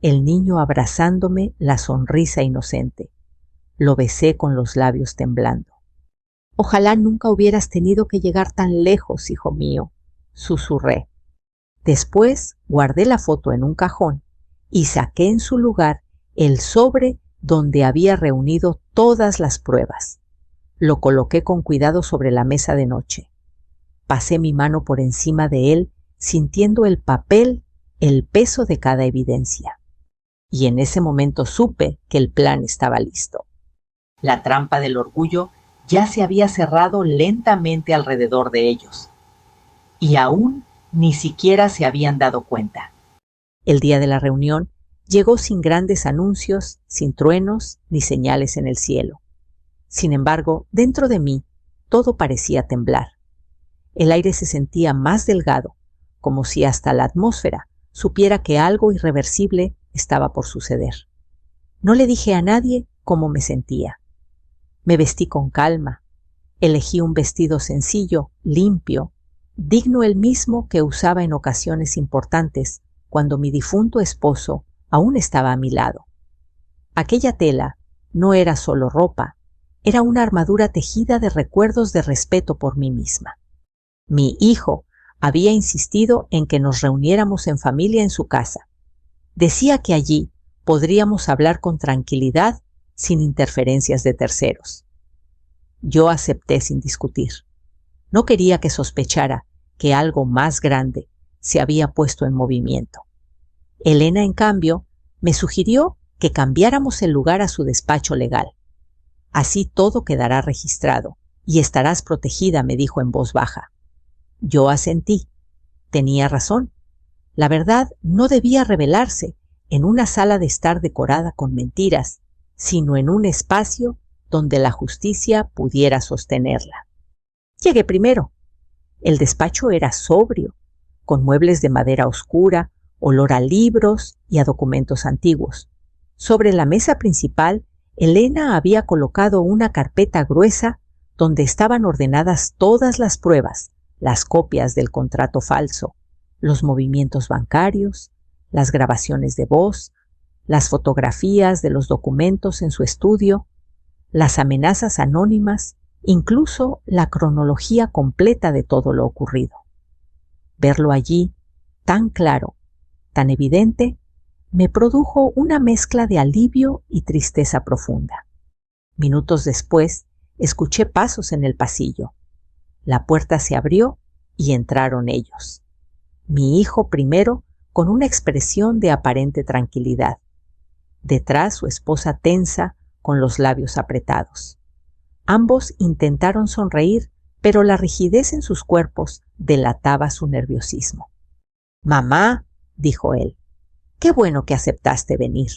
Speaker 1: el niño abrazándome la sonrisa inocente. Lo besé con los labios temblando. «Ojalá nunca hubieras tenido que llegar tan lejos, hijo mío», susurré. Después guardé la foto en un cajón y saqué en su lugar el sobre donde había reunido todas las pruebas. Lo coloqué con cuidado sobre la mesa de noche. Pasé mi mano por encima de él, sintiendo el papel, el peso de cada evidencia. Y en ese momento supe que el plan estaba listo. La trampa del orgullo ya se había cerrado lentamente alrededor de ellos. Y aún ni siquiera se habían dado cuenta. El día de la reunión llegó sin grandes anuncios, sin truenos ni señales en el cielo. Sin embargo, dentro de mí todo parecía temblar. El aire se sentía más delgado, como si hasta la atmósfera supiera que algo irreversible estaba por suceder. No le dije a nadie cómo me sentía. Me vestí con calma. Elegí un vestido sencillo, limpio, digno el mismo que usaba en ocasiones importantes cuando mi difunto esposo aún estaba a mi lado. Aquella tela no era solo ropa, era una armadura tejida de recuerdos de respeto por mí misma. Mi hijo había insistido en que nos reuniéramos en familia en su casa. Decía que allí podríamos hablar con tranquilidad sin interferencias de terceros. Yo acepté sin discutir. No quería que sospechara que algo más grande se había puesto en movimiento. Elena, en cambio, me sugirió que cambiáramos el lugar a su despacho legal. Así todo quedará registrado y estarás protegida, me dijo en voz baja. Yo asentí. Tenía razón. La verdad no debía revelarse en una sala de estar decorada con mentiras, sino en un espacio donde la justicia pudiera sostenerla. Llegué primero. El despacho era sobrio, con muebles de madera oscura, olor a libros y a documentos antiguos. Sobre la mesa principal, Elena había colocado una carpeta gruesa donde estaban ordenadas todas las pruebas, las copias del contrato falso, los movimientos bancarios, las grabaciones de voz, las fotografías de los documentos en su estudio, las amenazas anónimas, incluso la cronología completa de todo lo ocurrido. Verlo allí, tan claro, tan evidente, me produjo una mezcla de alivio y tristeza profunda. Minutos después, escuché pasos en el pasillo. La puerta se abrió y entraron ellos. Mi hijo primero, con una expresión de aparente tranquilidad. Detrás, su esposa tensa, con los labios apretados. Ambos intentaron sonreír, pero la rigidez en sus cuerpos delataba su nerviosismo. «Mamá», dijo él, «qué bueno que aceptaste venir.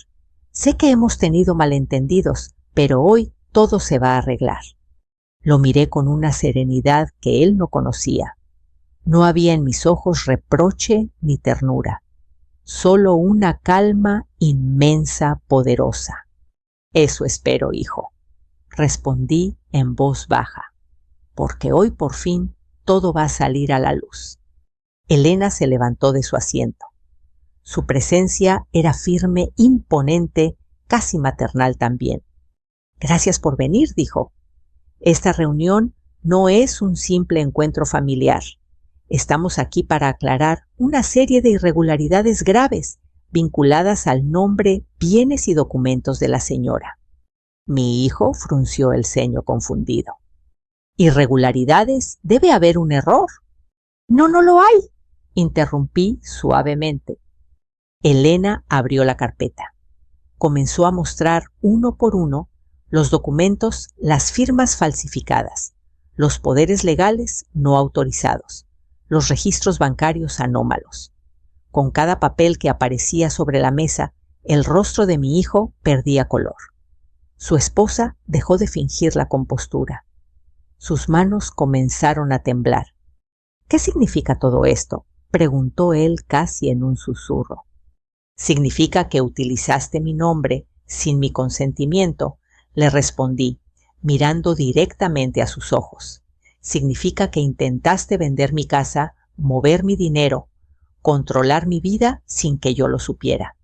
Speaker 1: Sé que hemos tenido malentendidos, pero hoy todo se va a arreglar». Lo miré con una serenidad que él no conocía. No había en mis ojos reproche ni ternura, solo una calma inmensa, poderosa. «Eso espero, hijo», respondí en voz baja, «porque hoy por fin todo va a salir a la luz». Elena se levantó de su asiento. Su presencia era firme, imponente, casi maternal también. «Gracias por venir», dijo. «Esta reunión no es un simple encuentro familiar. Estamos aquí para aclarar una serie de irregularidades graves vinculadas al nombre, bienes y documentos de la señora». Mi hijo frunció el ceño confundido. «¿Irregularidades? Debe haber un error». «No, no lo hay», interrumpí suavemente. Elena abrió la carpeta. Comenzó a mostrar uno por uno los documentos, las firmas falsificadas, los poderes legales no autorizados, los registros bancarios anómalos. Con cada papel que aparecía sobre la mesa, el rostro de mi hijo perdía color. Su esposa dejó de fingir la compostura. Sus manos comenzaron a temblar. «¿Qué significa todo esto?», preguntó él casi en un susurro. «Significa que utilizaste mi nombre sin mi consentimiento», le respondí, mirando directamente a sus ojos. «Significa que intentaste vender mi casa, mover mi dinero, controlar mi vida sin que yo lo supiera.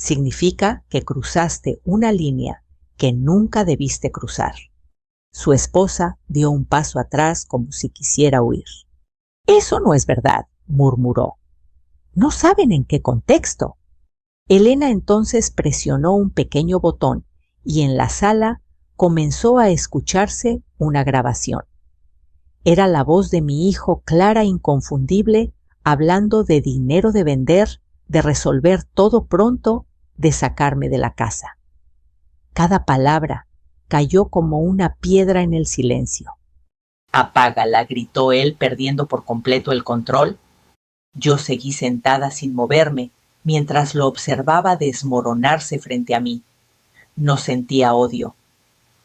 Speaker 1: Significa que cruzaste una línea que nunca debiste cruzar. Su esposa dio un paso atrás como si quisiera huir. Eso no es verdad, murmuró. No saben en qué contexto. Elena entonces presionó un pequeño botón y en la sala comenzó a escucharse una grabación. Era la voz de mi hijo clara e inconfundible, hablando de dinero de vender, de resolver todo pronto, de sacarme de la casa. Cada palabra cayó como una piedra en el silencio. «Apágala», gritó él, perdiendo por completo el control. Yo seguí sentada sin moverme, mientras lo observaba desmoronarse frente a mí. No sentía odio,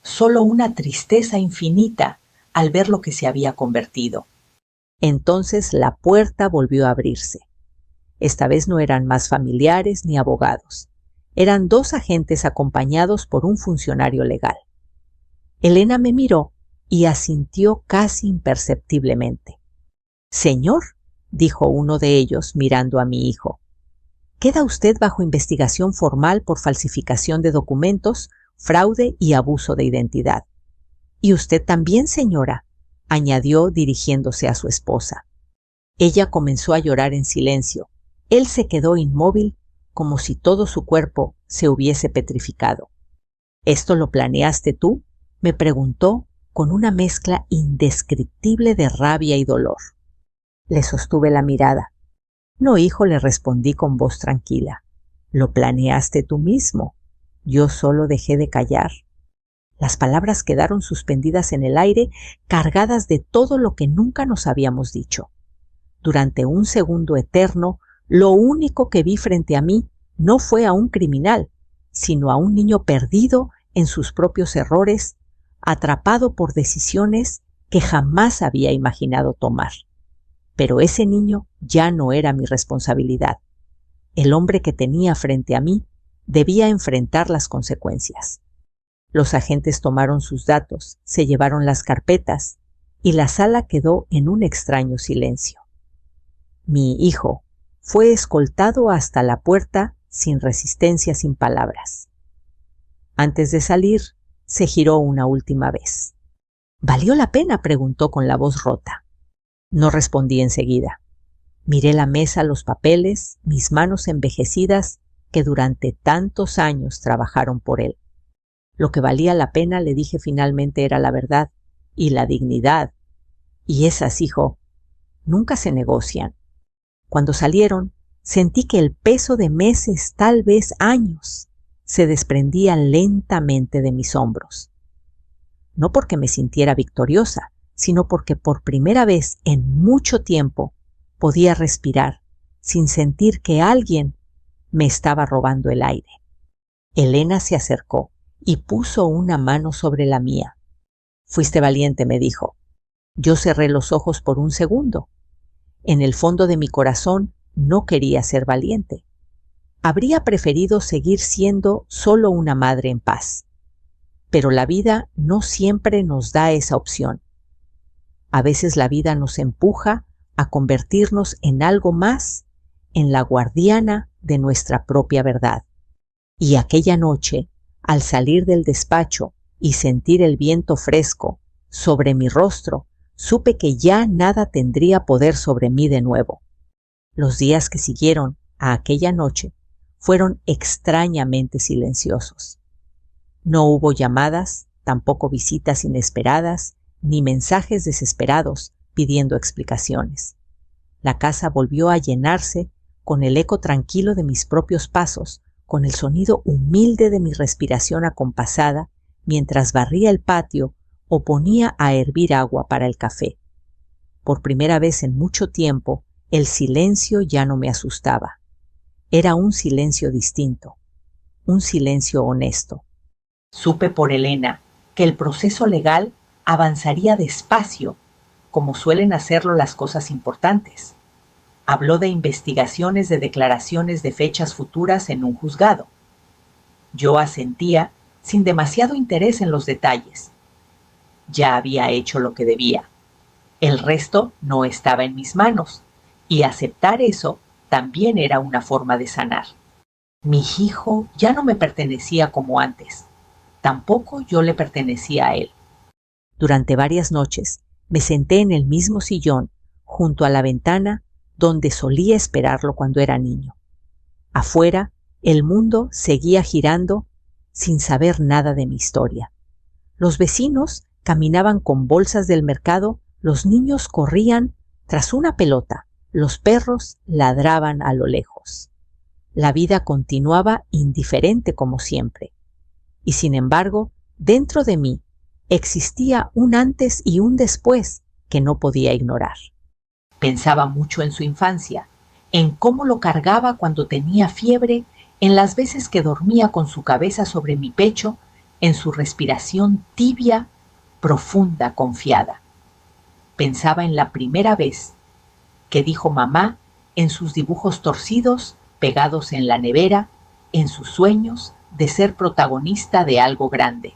Speaker 1: solo una tristeza infinita al ver lo que se había convertido. Entonces la puerta volvió a abrirse. Esta vez no eran más familiares ni abogados. Eran 2 agentes acompañados por un funcionario legal. Elena me miró y asintió casi imperceptiblemente. «Señor», dijo uno de ellos mirando a mi hijo, «queda usted bajo investigación formal por falsificación de documentos, fraude y abuso de identidad». «Y usted también, señora», añadió dirigiéndose a su esposa. Ella comenzó a llorar en silencio. Él se quedó inmóvil, como si todo su cuerpo se hubiese petrificado. «¿Esto lo planeaste tú?», me preguntó con una mezcla indescriptible de rabia y dolor. Le sostuve la mirada. «No, hijo», le respondí con voz tranquila. «Lo planeaste tú mismo. Yo solo dejé de callar». Las palabras quedaron suspendidas en el aire, cargadas de todo lo que nunca nos habíamos dicho. Durante un segundo eterno, lo único que vi frente a mí no fue a un criminal, sino a un niño perdido en sus propios errores, atrapado por decisiones que jamás había imaginado tomar. Pero ese niño ya no era mi responsabilidad. El hombre que tenía frente a mí debía enfrentar las consecuencias. Los agentes tomaron sus datos, se llevaron las carpetas y la sala quedó en un extraño silencio. Mi hijo fue escoltado hasta la puerta sin resistencia, sin palabras. Antes de salir, se giró una última vez. «¿Valió la pena?», preguntó con la voz rota. No respondí enseguida. Miré la mesa, los papeles, mis manos envejecidas que durante tantos años trabajaron por él. Lo que valía la pena, le dije finalmente, era la verdad y la dignidad. Y esas, hijo, nunca se negocian. Cuando salieron, sentí que el peso de meses, tal vez años, se desprendía lentamente de mis hombros. No porque me sintiera victoriosa, sino porque por primera vez en mucho tiempo podía respirar sin sentir que alguien me estaba robando el aire. Elena se acercó y puso una mano sobre la mía. «Fuiste valiente», me dijo. Yo cerré los ojos por un segundo. En el fondo de mi corazón no quería ser valiente. Habría preferido seguir siendo solo una madre en paz. Pero la vida no siempre nos da esa opción. A veces la vida nos empuja a convertirnos en algo más, en la guardiana de nuestra propia verdad. Y aquella noche, al salir del despacho y sentir el viento fresco sobre mi rostro, supe que ya nada tendría poder sobre mí de nuevo. Los días que siguieron a aquella noche fueron extrañamente silenciosos. No hubo llamadas, tampoco visitas inesperadas, ni mensajes desesperados pidiendo explicaciones. La casa volvió a llenarse con el eco tranquilo de mis propios pasos, con el sonido humilde de mi respiración acompasada mientras barría el patio o ponía a hervir agua para el café. Por primera vez en mucho tiempo, el silencio ya no me asustaba. Era un silencio distinto, un silencio honesto. Supe por Elena que el proceso legal avanzaría despacio, como suelen hacerlo las cosas importantes. Habló de investigaciones de declaraciones de fechas futuras en un juzgado. Yo asentía sin demasiado interés en los detalles. Ya había hecho lo que debía. El resto no estaba en mis manos, y aceptar eso también era una forma de sanar. Mi hijo ya no me pertenecía como antes. Tampoco yo le pertenecía a él. Durante varias noches me senté en el mismo sillón junto a la ventana donde solía esperarlo cuando era niño. Afuera, el mundo seguía girando sin saber nada de mi historia. Los vecinos caminaban con bolsas del mercado, los niños corrían tras una pelota, los perros ladraban a lo lejos. La vida continuaba indiferente como siempre. Y sin embargo, dentro de mí existía un antes y un después que no podía ignorar. Pensaba mucho en su infancia, en cómo lo cargaba cuando tenía fiebre, en las veces que dormía con su cabeza sobre mi pecho, en su respiración tibia, profunda, confiada. Pensaba en la primera vez que dijo mamá, en sus dibujos torcidos pegados en la nevera, en sus sueños de ser protagonista de algo grande.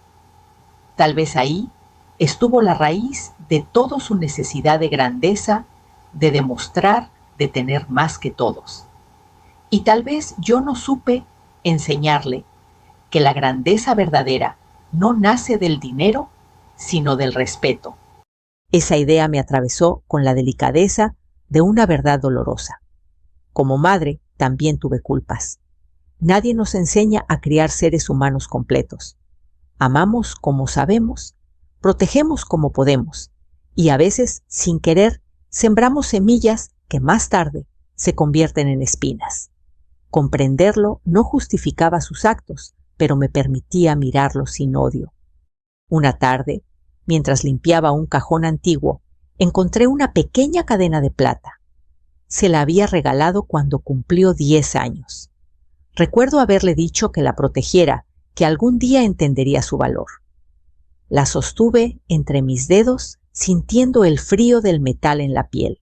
Speaker 1: Tal vez ahí estuvo la raíz de toda su necesidad de grandeza, de demostrar, de tener más que todos. Y tal vez yo no supe enseñarle que la grandeza verdadera no nace del dinero, sino del respeto. Esa idea me atravesó con la delicadeza de una verdad dolorosa. Como madre, también tuve culpas. Nadie nos enseña a criar seres humanos completos. Amamos como sabemos, protegemos como podemos, y a veces, sin querer, sembramos semillas que más tarde se convierten en espinas. Comprenderlo no justificaba sus actos, pero me permitía mirarlos sin odio. Una tarde, mientras limpiaba un cajón antiguo, encontré una pequeña cadena de plata. Se la había regalado cuando cumplió 10 años. Recuerdo haberle dicho que la protegiera, que algún día entendería su valor. La sostuve entre mis dedos, sintiendo el frío del metal en la piel.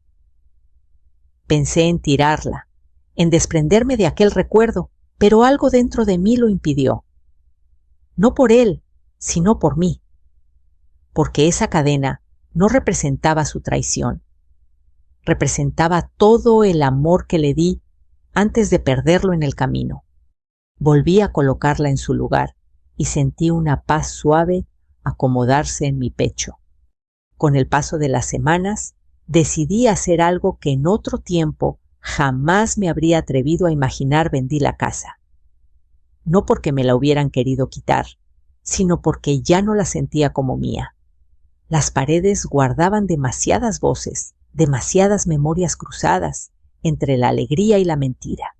Speaker 1: Pensé en tirarla, en desprenderme de aquel recuerdo, pero algo dentro de mí lo impidió. No por él, sino por mí. Porque esa cadena no representaba su traición. Representaba todo el amor que le di antes de perderlo en el camino. Volví a colocarla en su lugar y sentí una paz suave acomodarse en mi pecho. Con el paso de las semanas, decidí hacer algo que en otro tiempo jamás me habría atrevido a imaginar. Vendí la casa. No porque me la hubieran querido quitar, sino porque ya no la sentía como mía. Las paredes guardaban demasiadas voces, demasiadas memorias cruzadas entre la alegría y la mentira.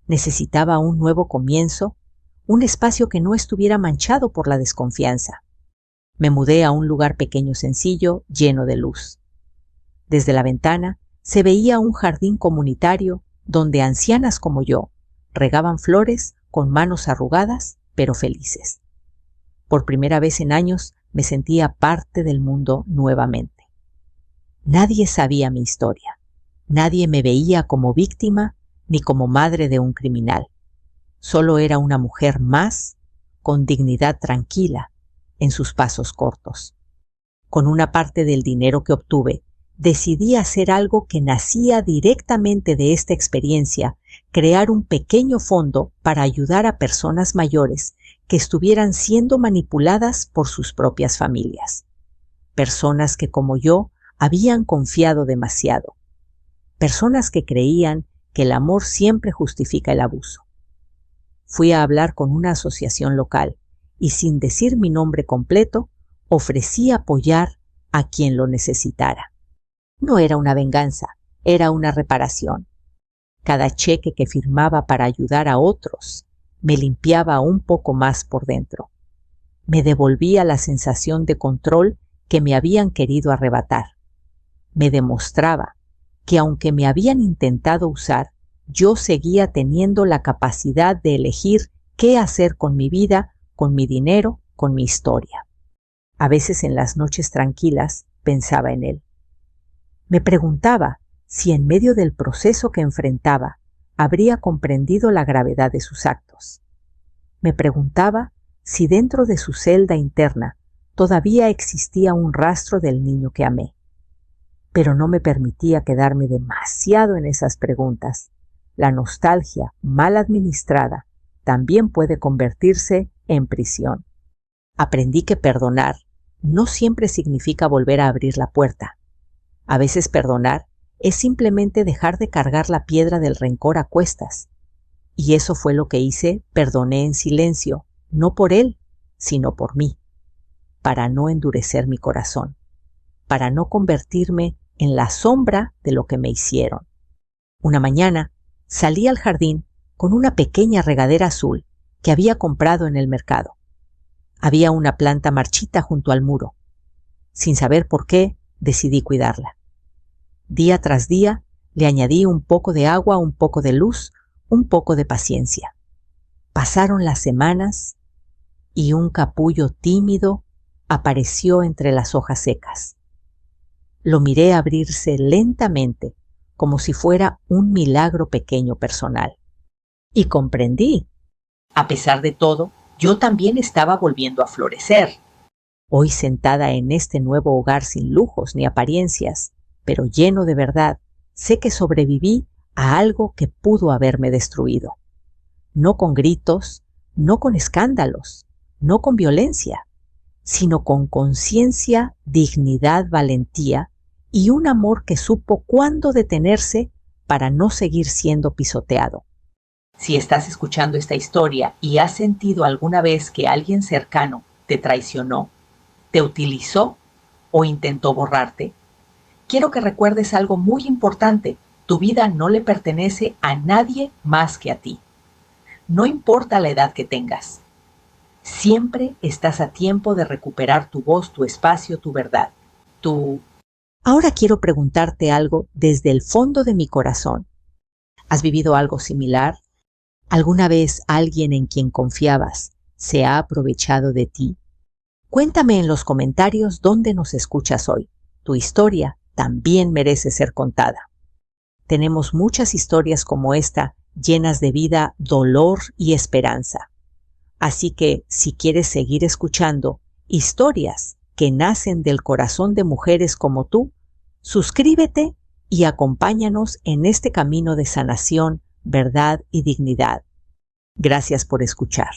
Speaker 1: Necesitaba un nuevo comienzo, un espacio que no estuviera manchado por la desconfianza. Me mudé a un lugar pequeño sencillo, lleno de luz. Desde la ventana se veía un jardín comunitario donde ancianas como yo regaban flores con manos arrugadas pero felices. Por primera vez en años me sentía parte del mundo nuevamente. Nadie sabía mi historia. Nadie me veía como víctima ni como madre de un criminal. Solo era una mujer más, con dignidad tranquila, en sus pasos cortos. Con una parte del dinero que obtuve, decidí hacer algo que nacía directamente de esta experiencia, crear un pequeño fondo para ayudar a personas mayores que estuvieran siendo manipuladas por sus propias familias. Personas que, como yo, habían confiado demasiado. Personas que creían que el amor siempre justifica el abuso. Fui a hablar con una asociación local y, sin decir mi nombre completo, ofrecí apoyar a quien lo necesitara. No era una venganza, era una reparación. Cada cheque que firmaba para ayudar a otros me limpiaba un poco más por dentro. Me devolvía la sensación de control que me habían querido arrebatar. Me demostraba que aunque me habían intentado usar, yo seguía teniendo la capacidad de elegir qué hacer con mi vida, con mi dinero, con mi historia. A veces en las noches tranquilas pensaba en él. Me preguntaba si en medio del proceso que enfrentaba habría comprendido la gravedad de sus actos. Me preguntaba si dentro de su celda interna todavía existía un rastro del niño que amé. Pero no me permitía quedarme demasiado en esas preguntas. la nostalgia mal administrada también puede convertirse en prisión. Aprendí que perdonar no siempre significa volver a abrir la puerta. A veces perdonar es simplemente dejar de cargar la piedra del rencor a cuestas. Y eso fue lo que hice, perdoné en silencio, no por él, sino por mí, para no endurecer mi corazón, para no convertirme en la sombra de lo que me hicieron. Una mañana salí al jardín con una pequeña regadera azul que había comprado en el mercado. Había una planta marchita junto al muro. Sin saber por qué, decidí cuidarla. Día tras día le añadí un poco de agua, un poco de luz, un poco de paciencia. Pasaron las semanas y un capullo tímido apareció entre las hojas secas. Lo miré abrirse lentamente, como si fuera un milagro pequeño personal. Y comprendí. A pesar de todo, yo también estaba volviendo a florecer. Hoy sentada en este nuevo hogar sin lujos ni apariencias, pero lleno de verdad, sé que sobreviví a algo que pudo haberme destruido. No con gritos, no con escándalos, no con violencia, sino con conciencia, dignidad, valentía y un amor que supo cuándo detenerse para no seguir siendo pisoteado. Si estás escuchando esta historia y has sentido alguna vez que alguien cercano te traicionó, te utilizó o intentó borrarte, quiero que recuerdes algo muy importante. Tu vida no le pertenece a nadie más que a ti. No importa la edad que tengas. Siempre estás a tiempo de recuperar tu voz, tu espacio, tu verdad. Ahora quiero preguntarte algo desde el fondo de mi corazón. ¿Has vivido algo similar? ¿Alguna vez alguien en quien confiabas se ha aprovechado de ti? Cuéntame en los comentarios dónde nos escuchas hoy. Tu historia también merece ser contada. Tenemos muchas historias como esta, llenas de vida, dolor y esperanza. Así que, si quieres seguir escuchando historias que nacen del corazón de mujeres como tú, suscríbete y acompáñanos en este camino de sanación, verdad y dignidad. Gracias por escuchar.